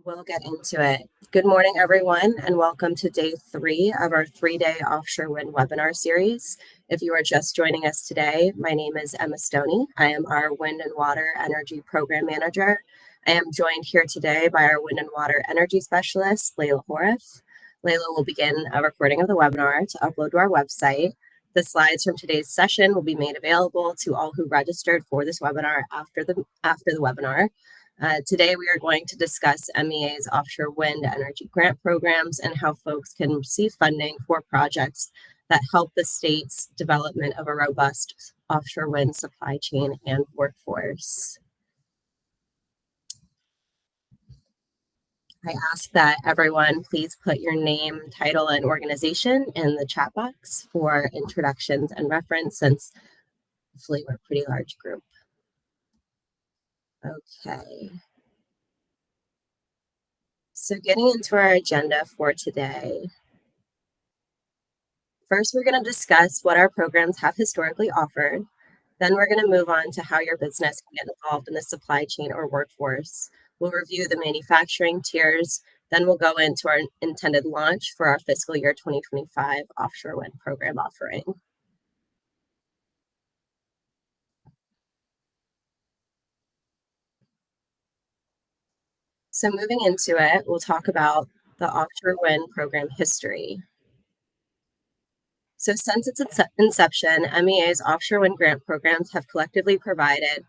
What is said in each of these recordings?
We'll get into it. Good morning, everyone, and welcome to day 3 of our 3-day offshore wind webinar series. If you are just joining us today, my name is Emma Stoney. I am our Wind and Water Energy Program Manager. I am joined here today by our Wind and Water Energy Specialist, Layla Horeth. Layla will begin a recording of the webinar to upload to our website. The slides from today's session will be made available to all who registered for this webinar after the webinar. Today, we are going to discuss MEA's offshore wind energy grant programs and how folks can receive funding for projects that help the state's development of a robust offshore wind supply chain and workforce. I ask that everyone please put your name, title, and organization in the chat box for introductions and reference, since hopefully we're a pretty large group. Okay. So getting into our agenda for today. First, we're going to discuss what our programs have historically offered. Then we're going to move on to how your business can get involved in the supply chain or workforce. We'll review the manufacturing tiers. Then we'll go into our intended launch for our fiscal year 2025 offshore wind program offering. So moving into it, we'll talk about the offshore wind program history. So since its inception, MEA's offshore wind grant programs have collectively provided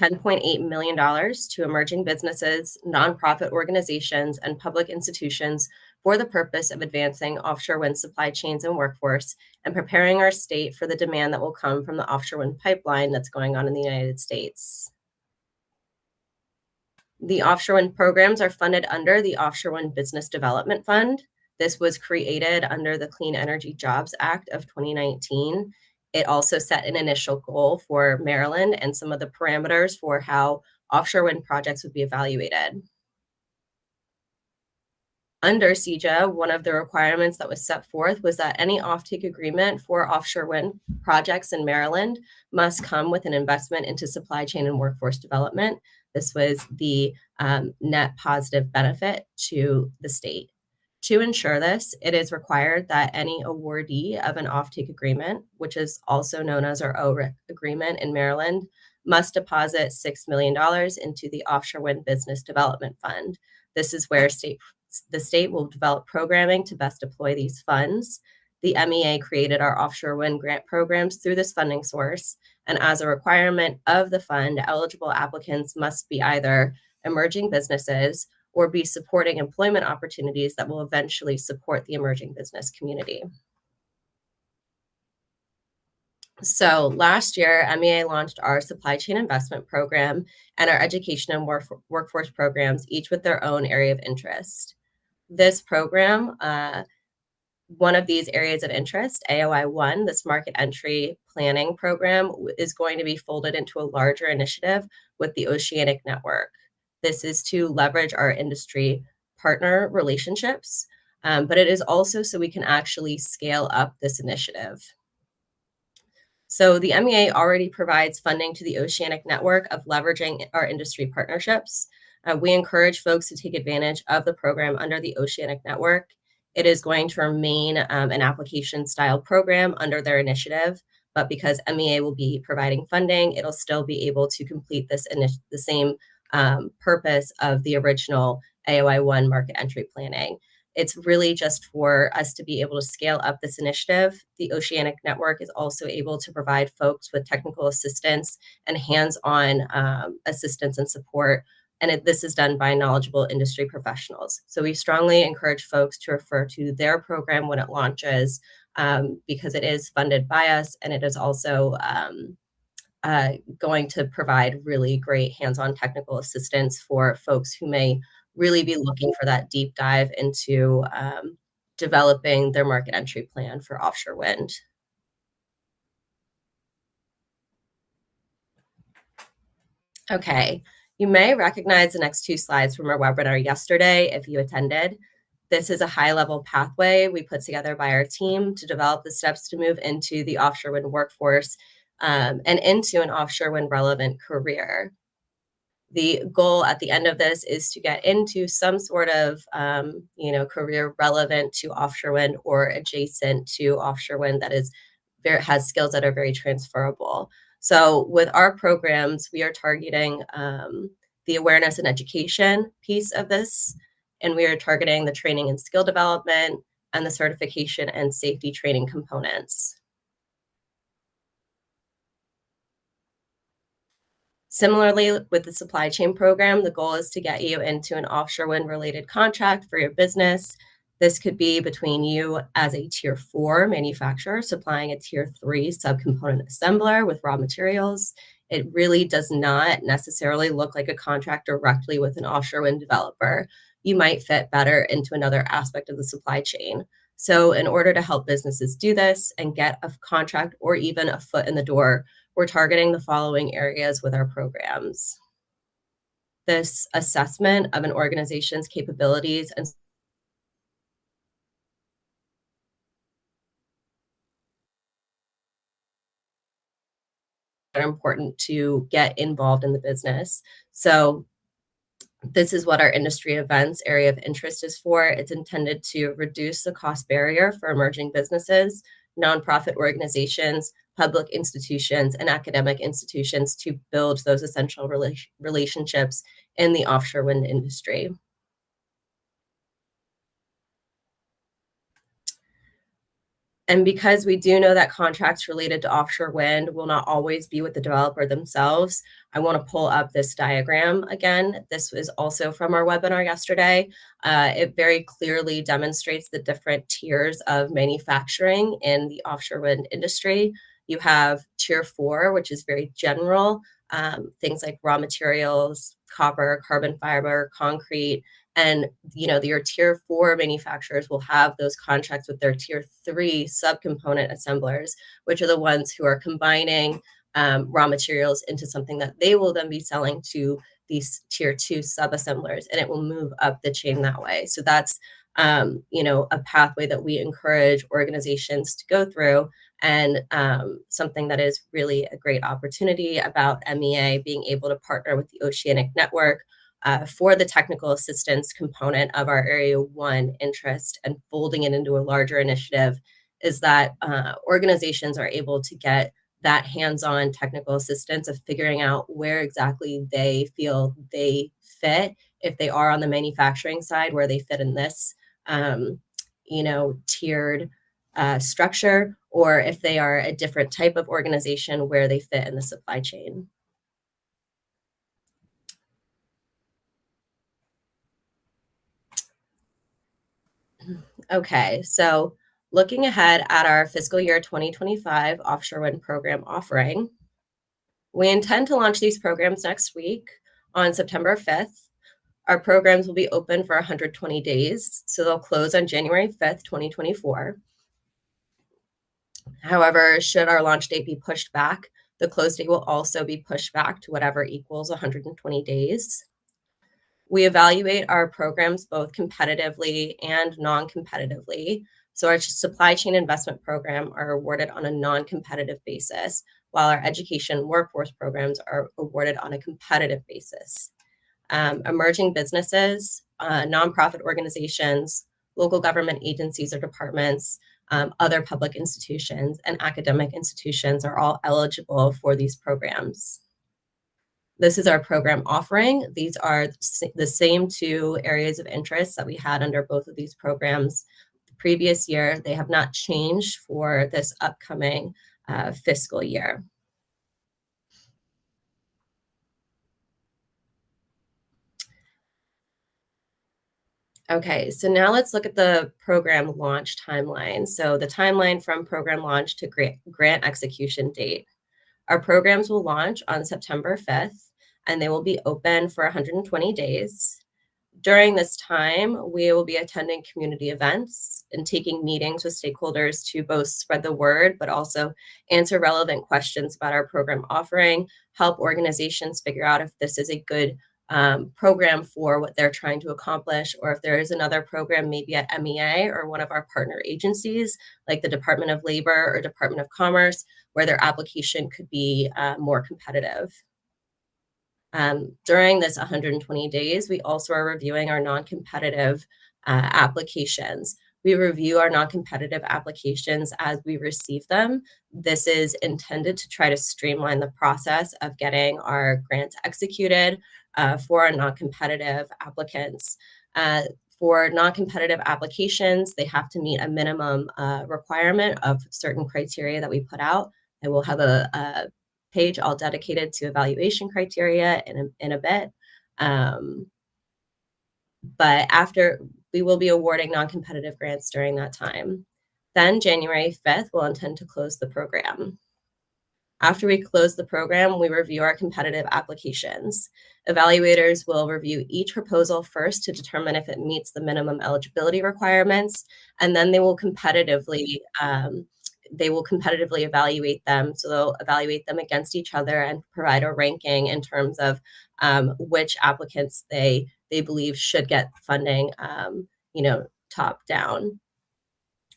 $10.8 million to emerging businesses, nonprofit organizations, and public institutions for the purpose of advancing offshore wind supply chains and workforce and preparing our state for the demand that will come from the offshore wind pipeline that's going on in the United States. The offshore wind programs are funded under the Offshore Wind Business Development Fund. This was created under the Clean Energy Jobs Act of 2019. It also set an initial goal for Maryland and some of the parameters for how offshore wind projects would be evaluated. Under CEJA, one of the requirements that was set forth was that any offtake agreement for offshore wind projects in Maryland must come with an investment into supply chain and workforce development. This was the net positive benefit to the state. To ensure this, it is required that any awardee of an offtake agreement, which is also known as our ORIC agreement in Maryland, must deposit $6 million into the Offshore Wind Business Development Fund. This is where the state will develop programming to best deploy these funds. The MEA created our offshore wind grant programs through this funding source, and as a requirement of the fund, eligible applicants must be either emerging businesses or be supporting employment opportunities that will eventually support the emerging business community. So last year, MEA launched our supply chain investment program and our education and workforce programs, each with their own area of interest. This program, one of these areas of interest, AOI 1, this market entry planning program, is going to be folded into a larger initiative with the Oceanic Network. This is to leverage our industry partner relationships, but it is also so we can actually scale up this initiative. So the MEA already provides funding to the Oceanic Network of leveraging our industry partnerships. We encourage folks to take advantage of the program under the Oceanic Network. It is going to remain an application-style program under their initiative, but because MEA will be providing funding, it'll still be able to complete this the same purpose of the original AOI 1 market entry planning. It's really just for us to be able to scale up this initiative. The Oceanic Network is also able to provide folks with technical assistance and hands-on assistance and support. And this is done by knowledgeable industry professionals. So we strongly encourage folks to refer to their program when it launches, because it is funded by us, and it is also going to provide really great hands-on technical assistance for folks who may really be looking for that deep dive into developing their market entry plan for offshore wind. Okay, you may recognize the next 2 slides from our webinar yesterday if you attended. This is a high-level pathway we put together by our team to develop the steps to move into the offshore wind workforce and into an offshore wind relevant career. The goal at the end of this is to get into some sort of career relevant to offshore wind or adjacent to offshore wind that is has skills that are very transferable. So with our programs, we are targeting the awareness and education piece of this, and we are targeting the training and skill development and the certification and safety training components. Similarly, with the supply chain program, the goal is to get you into an offshore wind related contract for your business. This could be between you as a tier 4 manufacturer supplying a tier 3 subcomponent assembler with raw materials. It really does not necessarily look like a contract directly with an offshore wind developer. You might fit better into another aspect of the supply chain. So, in order to help businesses do this and get a contract or even a foot in the door, we're targeting the following areas with our programs. This assessment of an organization's capabilities and are important to get involved in the business. So this is what our industry events area of interest is for. It's intended to reduce the cost barrier for emerging businesses, nonprofit organizations, public institutions, and academic institutions to build those essential relationships in the offshore wind industry. And because we do know that contracts related to offshore wind will not always be with the developer themselves, I want to pull up this diagram again. This was also from our webinar yesterday. It very clearly demonstrates the different tiers of manufacturing in the offshore wind industry. You have tier 4, which is very general, things like raw materials, copper, carbon fiber, concrete, and your tier 4 manufacturers will have those contracts with their tier 3 subcomponent assemblers, which are the ones who are combining raw materials into something that they will then be selling to these tier 2 sub-assemblers, and it will move up the chain that way. So that's a pathway that we encourage organizations to go through, and something that is really a great opportunity about MEA being able to partner with the Oceanic Network for the technical assistance component of our Area 1 interest and folding it into a larger initiative is that organizations are able to get that hands-on technical assistance of figuring out where exactly they feel they fit, if they are on the manufacturing side, where they fit in this tiered structure, or if they are a different type of organization, where they fit in the supply chain. Okay, so looking ahead at our fiscal year 2025 offshore wind program offering, we intend to launch these programs next week on September 5th. Our programs will be open for 120 days, so they'll close on January 5th, 2024. However, should our launch date be pushed back, the close date will also be pushed back to whatever equals 120 days. We evaluate our programs both competitively and non-competitively. So our supply chain investment program are awarded on a non-competitive basis, while our education workforce programs are awarded on a competitive basis. Emerging businesses, nonprofit organizations, local government agencies or departments, other public institutions, and academic institutions are all eligible for these programs. This is our program offering. These are the same 2 areas of interest that we had under both of these programs the previous year. They have not changed for this upcoming fiscal year. Okay, so now let's look at the program launch timeline. So the timeline from program launch to grant execution date. Our programs will launch on September 5th, and they will be open for 120 days. During this time, we will be attending community events and taking meetings with stakeholders to both spread the word, but also answer relevant questions about our program offering, help organizations figure out if this is a good program for what they're trying to accomplish, or if there is another program maybe at MEA or one of our partner agencies like the Department of Labor or Department of Commerce, where their application could be more competitive. During this 120 days, we also are reviewing our non-competitive applications. We review our non-competitive applications as we receive them. This is intended to try to streamline the process of getting our grants executed for our non-competitive applicants. Uh, for non-competitive applications, they have to meet a minimum requirement of certain criteria that we put out. And we'll have a page all dedicated to evaluation criteria in a bit. Um, but after we will be awarding non-competitive grants during that time. Then January 5th, we'll intend to close the program. After we close the program, we review our competitive applications. Evaluators will review each proposal first to determine if it meets the minimum eligibility requirements, and then they will competitively evaluate them. So they'll evaluate them against each other and provide a ranking in terms of which applicants they believe should get funding, top down.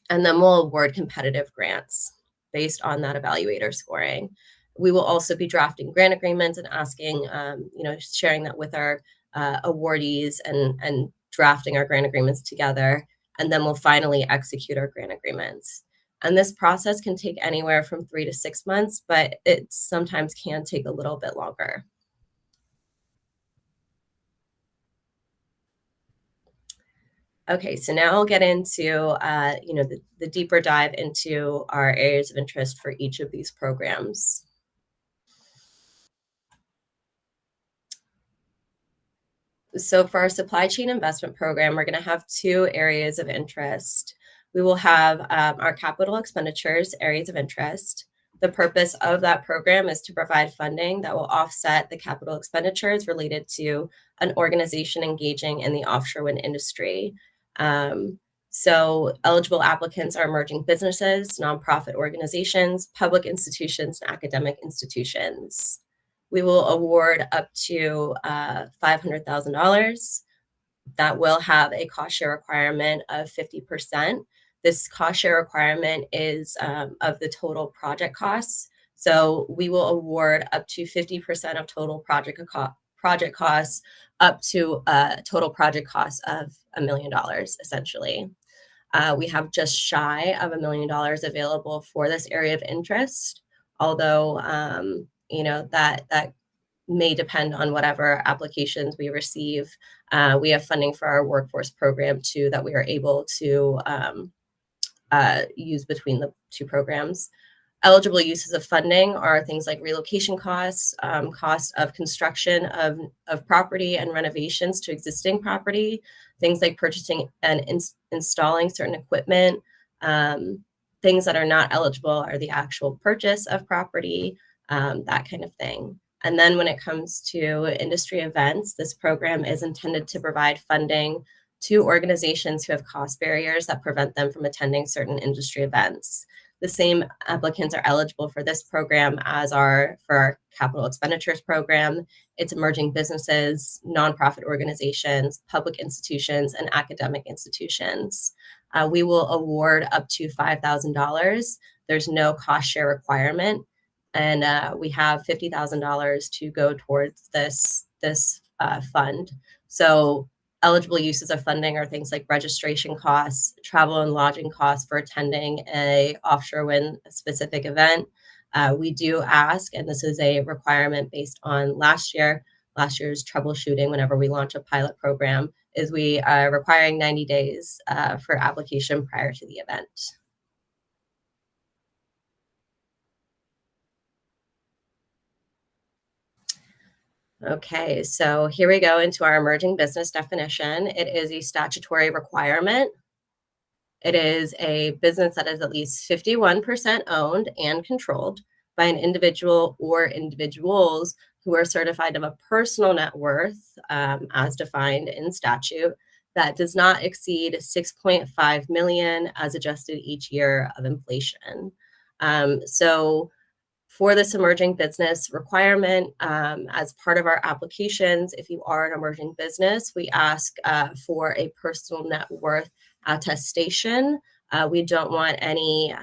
And then we'll award competitive grants based on that evaluator scoring. We will also be drafting grant agreements and asking, sharing that with our awardees and drafting our grant agreements together. And then we'll finally execute our grant agreements. And this process can take anywhere from 3 to 6 months, but it sometimes can take a little bit longer. Okay, so now I'll get into the deeper dive into our areas of interest for each of these programs. So for our supply chain investment program, we're going to have two areas of interest. We will have our capital expenditures areas of interest. The purpose of that program is to provide funding that will offset the capital expenditures related to an organization engaging in the offshore wind industry. So eligible applicants are emerging businesses, nonprofit organizations, public institutions, and academic institutions. We will award up to $500,000. That will have a cost share requirement of 50%. This cost share requirement is of the total project costs. So we will award up to 50% of total project costs up to a total project cost of $1 million, essentially. We have just shy of $1 million available for this area of interest, although that may depend on whatever applications we receive. We have funding for our workforce program too that we are able to use between the two programs. Eligible uses of funding are things like relocation costs, cost of construction of property and renovations to existing property, things like purchasing and installing certain equipment. Things that are not eligible are the actual purchase of property, that kind of thing. And then when it comes to industry events, this program is intended to provide funding to organizations who have cost barriers that prevent them from attending certain industry events. The same applicants are eligible for this program as are for our capital expenditures program. It's emerging businesses, nonprofit organizations, public institutions, and academic institutions. We will award up to $5,000. There's no cost share requirement, and we have $50,000 to go towards this fund. So eligible uses of funding are things like registration costs, travel and lodging costs for attending a offshore wind specific event. We do ask, and this is a requirement based on last year's troubleshooting whenever we launch a pilot program, is we are requiring 90 days for application prior to the event. Okay, so here we go into our emerging business definition. It is a statutory requirement. It is a business that is at least 51% owned and controlled by an individual or individuals who are certified of a personal net worth, as defined in statute, that does not exceed 6.5 million as adjusted each year of inflation. So for this emerging business requirement, as part of our applications, if you are an emerging business, we ask for a personal net worth attestation. We don't want any,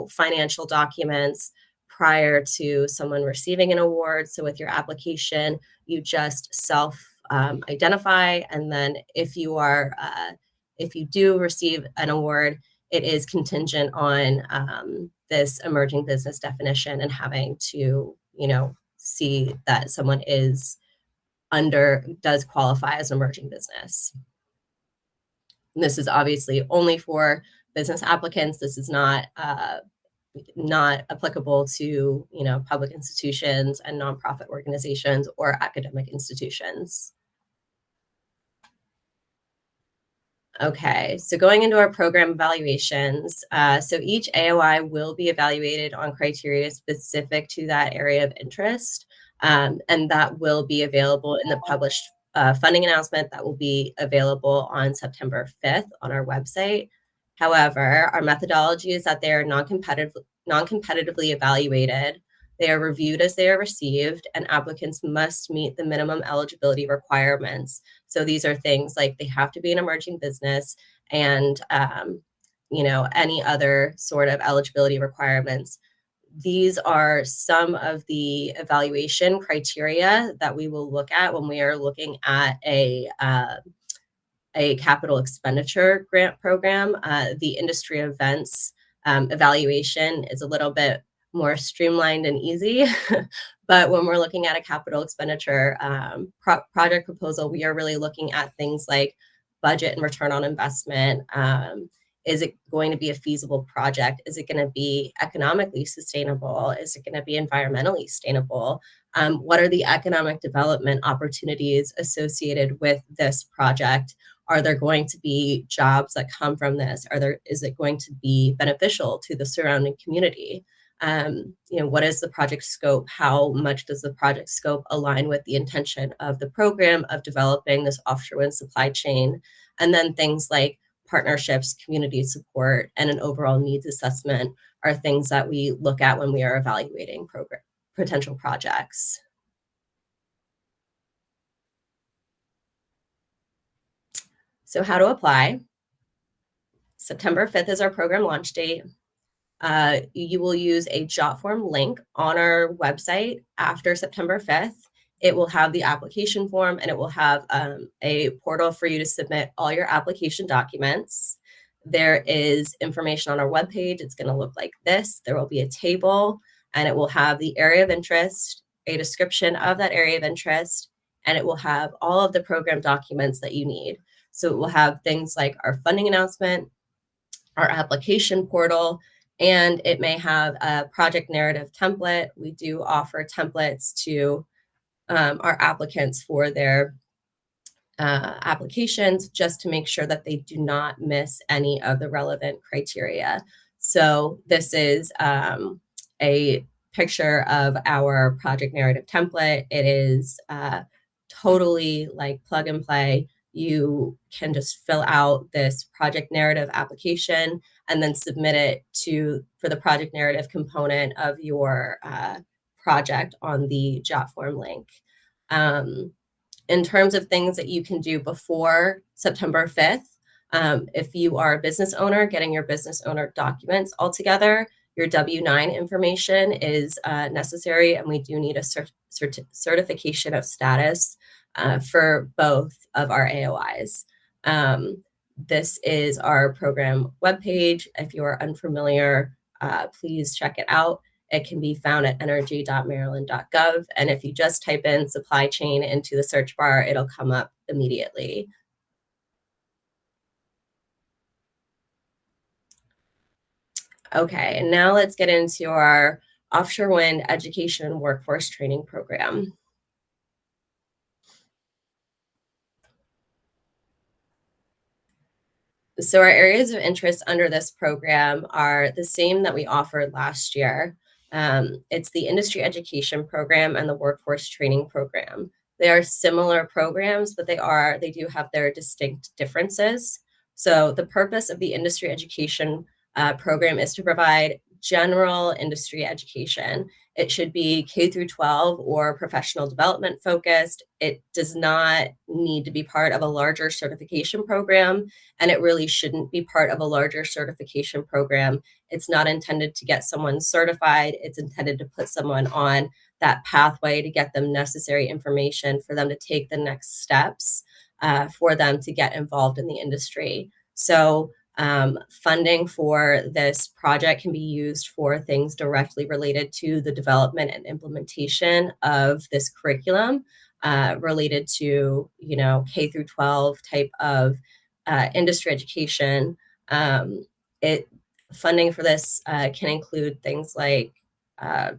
financial documents prior to someone receiving an award. So with your application, you just self identify, and then if you do receive an award, it is contingent on this emerging business definition and having to, see that someone does qualify as an emerging business. And this is obviously only for business applicants. This is not applicable to, public institutions and nonprofit organizations or academic institutions. Okay, so going into our program evaluations, so each AOI will be evaluated on criteria specific to that area of interest, and that will be available in the published funding announcement that will be available on September 5th on our website. However, our methodology is that they are non-competitively evaluated. They are reviewed as they are received, and applicants must meet the minimum eligibility requirements. So these are things like they have to be an emerging business and, any other sort of eligibility requirements. These are some of the evaluation criteria that we will look at when we are looking at a capital expenditure grant program. The industry events evaluation is a little bit more streamlined and easy. But when we're looking at a capital expenditure project proposal, we are really looking at things like budget and return on investment. Is it going to be a feasible project? Is it going to be economically sustainable? Is it going to be environmentally sustainable? What are the economic development opportunities associated with this project? Are there going to be jobs that come from this? Is it going to be beneficial to the surrounding community? What is the project scope? How much does the project scope align with the intention of the program of developing this offshore wind supply chain? And then things like partnerships, community support, and an overall needs assessment are things that we look at when we are evaluating potential projects. So how to apply. September 5th is our program launch date. You will use a JotForm link on our website after September 5th. It will have the application form, and it will have a portal for you to submit all your application documents. There is information on our webpage. It's going to look like this. There will be a table, and it will have the area of interest, a description of that area of interest, and it will have all of the program documents that you need. So it will have things like our funding announcement, our application portal, and it may have a project narrative template. We do offer templates to our applicants for their applications, just to make sure that they do not miss any of the relevant criteria. So this is a picture of our project narrative template. It is totally like plug and play. You can just fill out this project narrative application and then submit it for the project narrative component of your project on the JotForm link. In terms of things that you can do before September 5th, if you are a business owner, getting your business owner documents all together, your W-9 information is necessary, and we do need a certification of status for both of our AOIs. This is our program webpage. If you are unfamiliar, please check it out. It can be found at energy.maryland.gov. And if you just type in supply chain into the search bar, it'll come up immediately. Okay, and now let's get into our offshore wind education and workforce training program. So our areas of interest under this program are the same that we offered last year. It's the industry education program and the workforce training program. They are similar programs, but they do have their distinct differences. So the purpose of the industry education program is to provide general industry education. It should be K through 12 or professional development focused. It does not need to be part of a larger certification program, and it really shouldn't be part of a larger certification program. It's not intended to get someone certified. It's intended to put someone on that pathway to get them necessary information for them to take the next steps for them to get involved in the industry. So funding for this project can be used for things directly related to the development and implementation of this curriculum related to, K through 12 type of industry education. It Funding for this can include things like uh,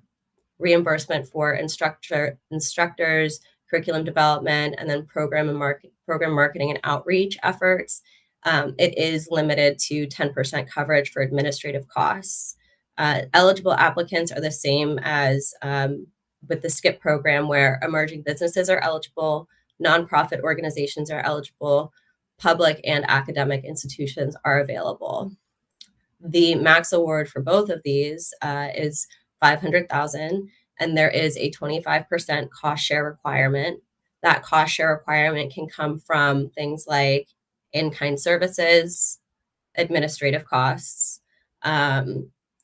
reimbursement for instructors, curriculum development, and then program marketing and outreach efforts. It is limited to 10% coverage for administrative costs. Eligible applicants are the same as with the SKIP program, where emerging businesses are eligible, nonprofit organizations are eligible, public and academic institutions are available. The max award for both of these is 500,000, and there is a 25% cost share requirement. That cost share requirement can come from things like in-kind services, administrative costs,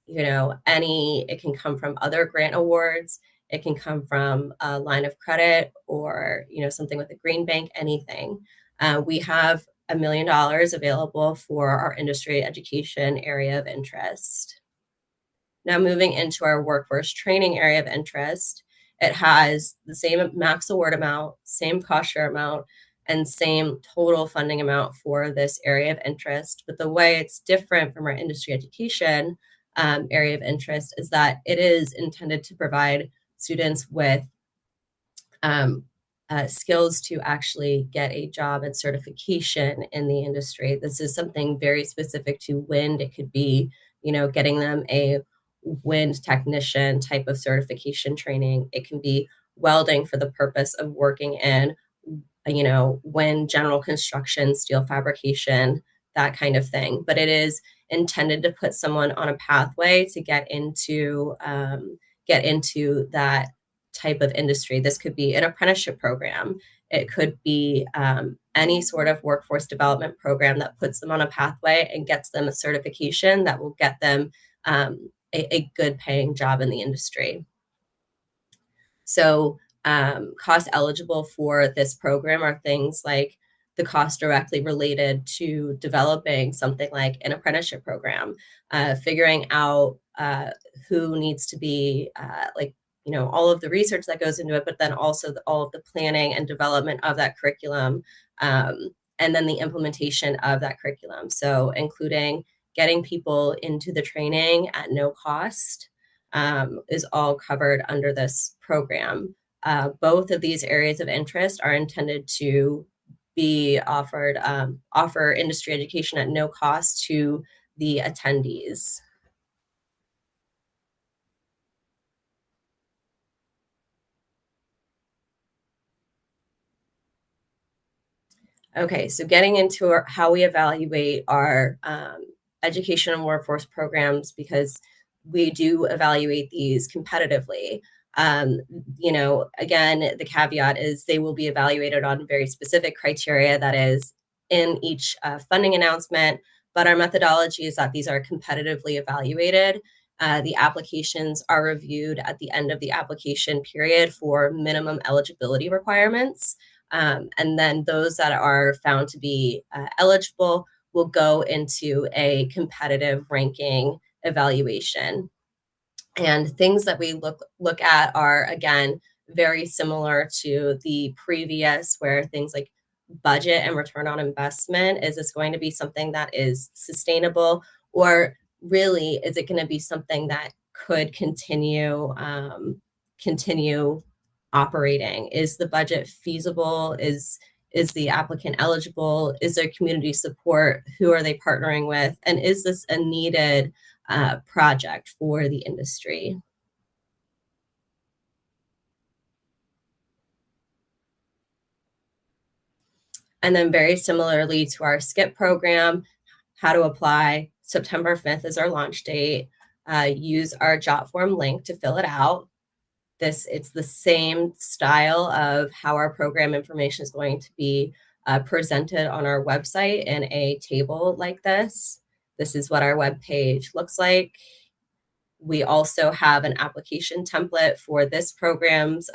it can come from other grant awards. It can come from a line of credit or, something with a green bank, anything. We have $1 million available for our industry education area of interest. Now, moving into our workforce training area of interest, it has the same max award amount, same cost share amount, and same total funding amount for this area of interest. But the way it's different from our industry education area of interest is that it is intended to provide students with um, skills to actually get a job and certification in the industry. This is something very specific to wind. It could be, getting them a wind technician type of certification training. It can be welding for the purpose of working in, wind general construction, steel fabrication, that kind of thing. But it is intended to put someone on a pathway to get into that type of industry. This could be an apprenticeship program. It could be any sort of workforce development program that puts them on a pathway and gets them a certification that will get them a good paying job in the industry. So costs eligible for this program are things like the cost directly related to developing something like an apprenticeship program, figuring out who needs to be all of the research that goes into it, but then also all of the planning and development of that curriculum, and then the implementation of that curriculum. So including getting people into the training at no cost is all covered under this program. Both of these areas of interest are intended to be offer industry education at no cost to the attendees. Okay, so getting into how we evaluate our education and workforce programs, because we do evaluate these competitively. Um, Again, the caveat is they will be evaluated on very specific criteria that is in each funding announcement, but our methodology is that these are competitively evaluated. The applications are reviewed at the end of the application period for minimum eligibility requirements. And then those that are found to be eligible will go into a competitive ranking evaluation. And things that we look at are, again, very similar to the previous, where things like budget and return on investment, is this going to be something that is sustainable, or really is it going to be something that could continue operating? Is the budget feasible? Is the applicant eligible? Is there community support? Who are they partnering with? And is this a needed project for the industry? And then very similarly to our SKIP program, how to apply. September 5th is our launch date. use our jot form link to fill it out. It's the same style of how our program information is going to be presented on our website in a table like this. This is what our web page looks like. We also have an application template for this program's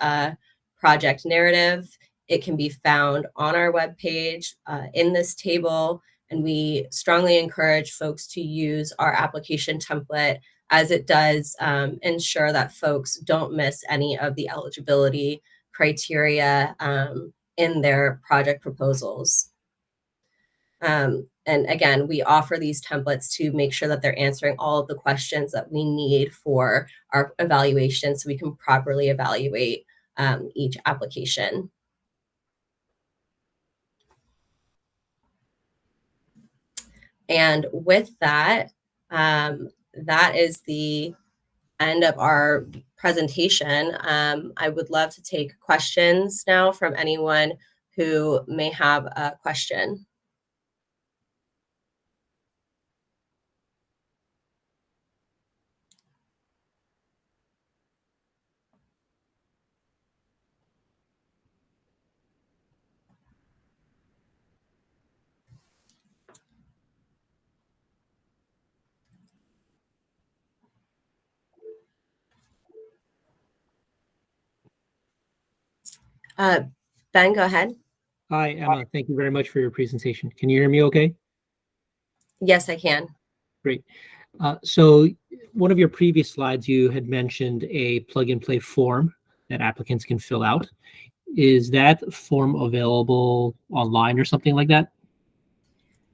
project narrative. It can be found on our webpage in this table, and we strongly encourage folks to use our application template as it does ensure that folks don't miss any of the eligibility criteria in their project proposals. And again, we offer these templates to make sure that they're answering all of the questions that we need for our evaluation so we can properly evaluate each application. And with that, that is the end of our presentation. I would love to take questions now from anyone who may have a question. Ben, go ahead. Hi, Emma. Thank you very much for your presentation. Can you hear me okay? Yes, I can. Great. So one of your previous slides, you had mentioned a plug-and-play form that applicants can fill out. Is that form available online or something like that?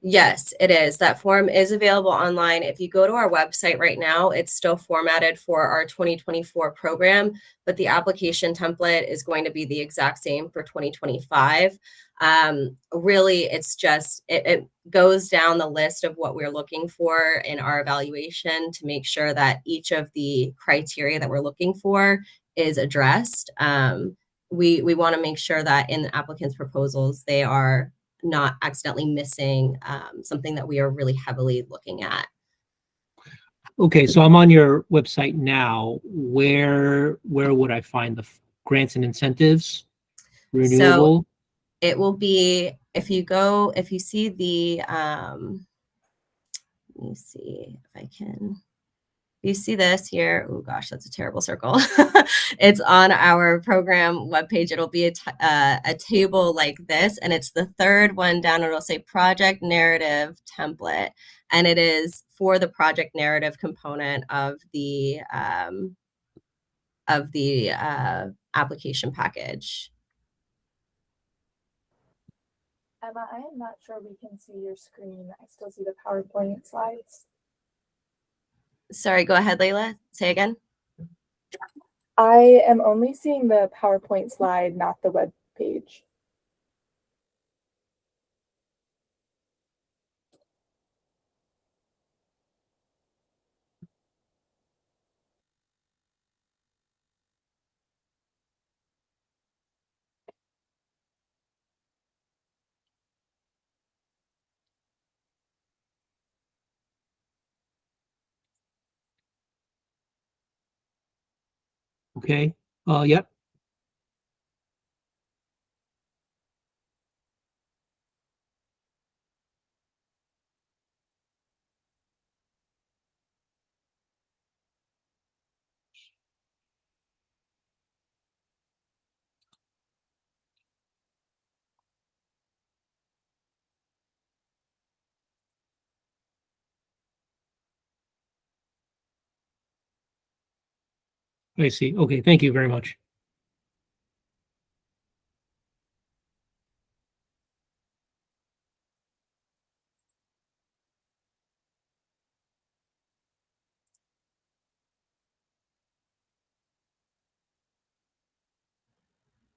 Yes, it is. That form is available online. If you go to our website right now, it's still formatted for our 2024 program, but the application template is going to be the exact same for 2025. Really, it's just, it goes down the list of what we're looking for in our evaluation to make sure that each of the criteria that we're looking for is addressed. We want to make sure that in the applicant's proposals, they are not accidentally missing something that we are really heavily looking at. Okay, so I'm on your website now. Where would I find the grants and incentives? Renewable? So it will be, if you see the, let me see if I can, you see this here. Oh gosh, that's a terrible circle. It's on our program webpage. It'll be a table like this, and it's the third one down. It'll say project narrative template, and it is for the project narrative component of the application package. Emma, I am not sure we can see your screen. I still see the PowerPoint slides. Sorry, go ahead, Layla. Say again. I am only seeing the PowerPoint slide, not the web page. Okay. Yep. I see. Okay, thank you very much.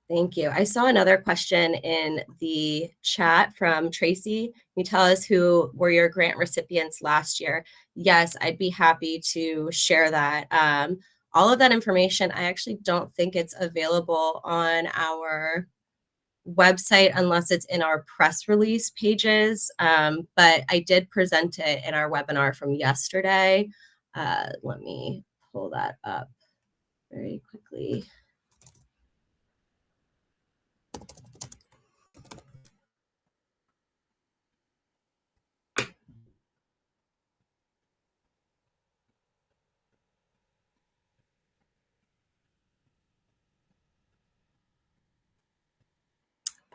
Thank you. I saw another question in the chat from Tracy. Can you tell us who were your grant recipients last year? Yes, I'd be happy to share that. All of that information, I actually don't think it's available on our website unless it's in our press release pages, but I did present it in our webinar from yesterday. Let me pull that up very quickly.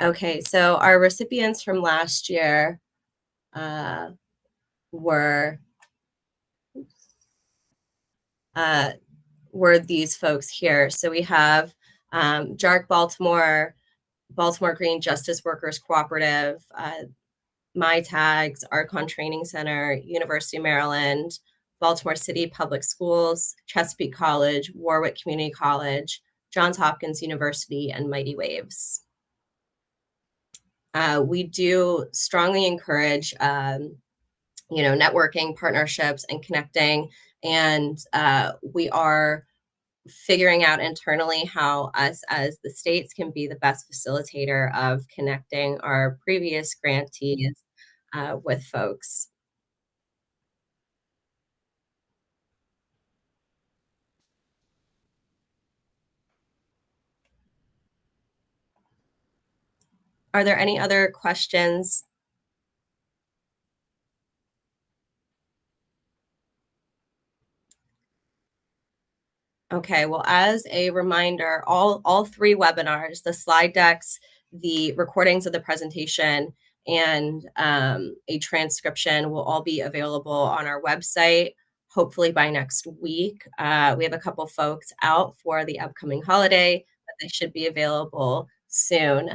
Okay, so our recipients from last year were these folks here. So we have JARC Baltimore, Baltimore Green Justice Workers Cooperative, My Tags, Archon Training Center, University of Maryland, Baltimore City Public Schools, Chesapeake College, Warwick Community College, Johns Hopkins University, and Mighty Waves. We do strongly encourage networking, partnerships, and connecting. And we are figuring out internally how us as the states can be the best facilitator of connecting our previous grantees with folks. Are there any other questions? Okay, well, as a reminder, all three webinars, the slide decks, the recordings of the presentation, and a transcription will all be available on our website, hopefully by next week. We have a couple folks out for the upcoming holiday, but they should be available soon.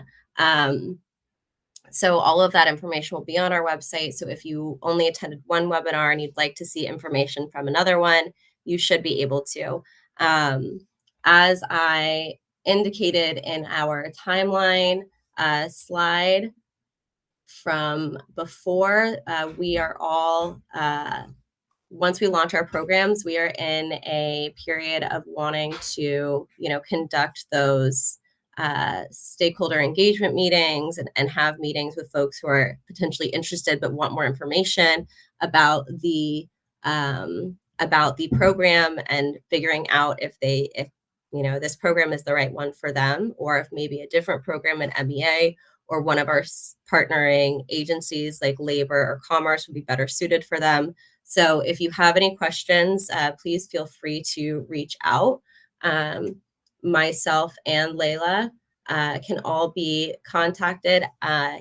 So all of that information will be on our website. So if you only attended one webinar and you'd like to see information from another one, you should be able to. As I indicated in our timeline slide from before, we are all, once we launch our programs, we are in a period of wanting to, conduct those stakeholder engagement meetings and have meetings with folks who are potentially interested but want more information about the program, and figuring out if this program is the right one for them, or if maybe a different program in MEA or one of our partnering agencies like labor or commerce would be better suited for them. So if you have any questions, please feel free to reach out. Myself and Layla can all be contacted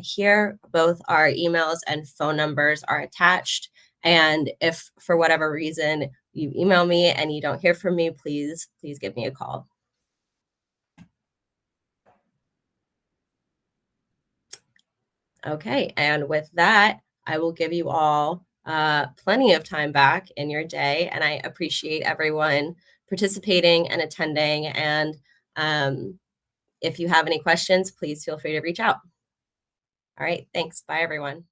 here. Both our emails and phone numbers are attached. And if for whatever reason you email me and you don't hear from me, please give me a call. Okay, and with that, I will give you all plenty of time back in your day, and I appreciate everyone participating and attending. And if you have any questions, please feel free to reach out. All right, thanks. Bye, everyone.